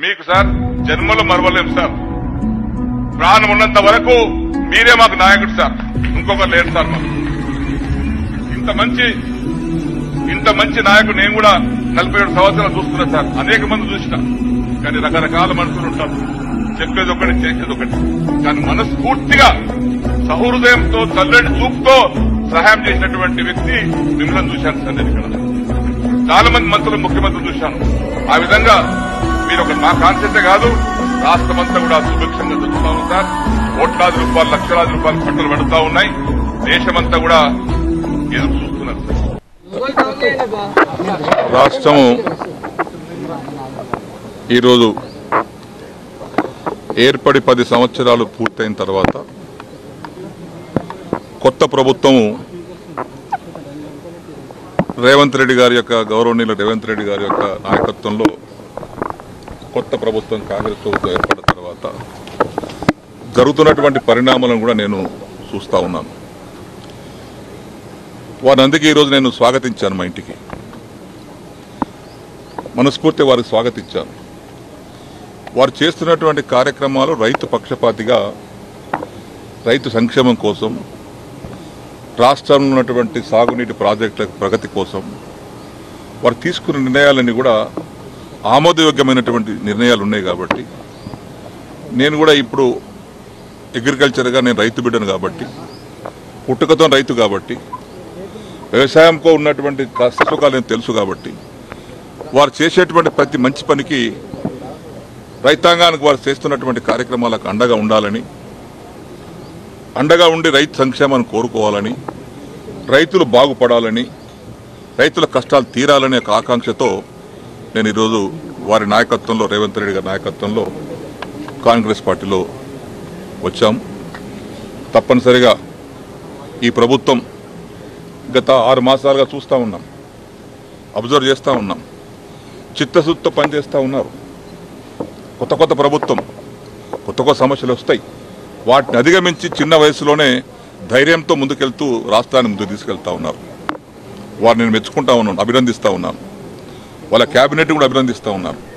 మీకు సార్ జన్మలో మరవలేం సార్. ప్రాణం ఉన్నంత వరకు మీరే మాకు నాయకుడు సార్, ఇంకొకరు లేరు సార్. మాకు ఇంత మంచి నాయకుడు నేను కూడా 47 సంవత్సరాలు చూస్తున్నా సార్. అనేక మంది చూసిన, కానీ రకరకాల మనుషులు ఉంటారు. చెప్పేది ఒకటి, చేసేది ఒకటి. కానీ మనస్ఫూర్తిగా సహృదయంతో చల్లటి చూపుతో సహాయం చేసినటువంటి వ్యక్తి మిమ్మల్ని చూశాను సార్. నేను ఇక్కడ చాలా మంది మంత్రులు, ముఖ్యమంత్రులు చూశాను. ఆ విధంగా మీరు ఒక మా కాన్సెప్టే కాదు, రాష్ట్రమంతా కూడా సుభిక్షంగా జరుగుతా ఉంది సార్. కోట్లాది రూపాయలు, లక్షలాది రూపాయలు పంటలు పడుతూ ఉన్నాయి. దేశమంతా కూడా ఎదురు చూస్తున్నారు. రాష్ట్రము ఈరోజు ఏర్పడి 10 సంవత్సరాలు పూర్తయిన తర్వాత కొత్త ప్రభుత్వము రేవంత్ రెడ్డి గారి యొక్క, గౌరవనీయులు రేవంత్ రెడ్డి గారి యొక్క నాయకత్వంలో కొత్త ప్రభుత్వం, కాంగ్రెస్ ప్రభుత్వం ఏర్పడిన తర్వాత జరుగుతున్నటువంటి పరిణామాలను కూడా నేను చూస్తూ ఉన్నాను. వారిని అందుకే ఈరోజు నేను స్వాగతించాను. మా ఇంటికి మనస్ఫూర్తి వారికి స్వాగతించాను. వారు చేస్తున్నటువంటి కార్యక్రమాలు రైతు పక్షపాతిగా, రైతు సంక్షేమం కోసం, రాష్ట్రంలో ఉన్నటువంటి సాగునీటి ప్రాజెక్టుల ప్రగతి కోసం వారు తీసుకున్న నిర్ణయాలన్నీ కూడా ఆమోదయోగ్యమైనటువంటి నిర్ణయాలు ఉన్నాయి. కాబట్టి నేను కూడా ఇప్పుడు అగ్రికల్చర్గా నేను రైతు బిడ్డను కాబట్టి, పుట్టుకతో రైతు కాబట్టి, వ్యవసాయంతో ఉన్నటువంటి కష్టసుఖాలు నేను తెలుసు కాబట్టి, వారు చేసేటువంటి ప్రతి మంచి పనికి, రైతాంగానికి వారు చేస్తున్నటువంటి కార్యక్రమాలకు అండగా ఉండాలని, అండగా ఉండి రైతు సంక్షేమాన్ని కోరుకోవాలని, రైతులు బాగుపడాలని, రైతుల కష్టాలు తీరాలనే ఒక ఆకాంక్షతో నేను ఈరోజు వారి నాయకత్వంలో, రేవంత్ రెడ్డి గారి నాయకత్వంలో కాంగ్రెస్ పార్టీలో వచ్చాం. తప్పనిసరిగా ఈ ప్రభుత్వం గత 6 మాసాలుగా చూస్తూ ఉన్నాం, అబ్జర్వ్ చేస్తూ ఉన్నాం. చిత్తశుద్ధితో పనిచేస్తూ ఉన్నారు. కొత్త ప్రభుత్వం, కొత్త సమస్యలు వస్తాయి. వాటిని అధిగమించి చిన్న వయసులోనే ధైర్యంతో ముందుకెళ్తూ రాష్ట్రాన్ని ముందుకు తీసుకెళ్తా ఉన్నారు. వారిని నేను మెచ్చుకుంటా ఉన్నాను, అభినందిస్తూ ఉన్నాను. వాళ్ళ క్యాబినెట్ కూడా అభినందిస్తూ ఉన్నాను.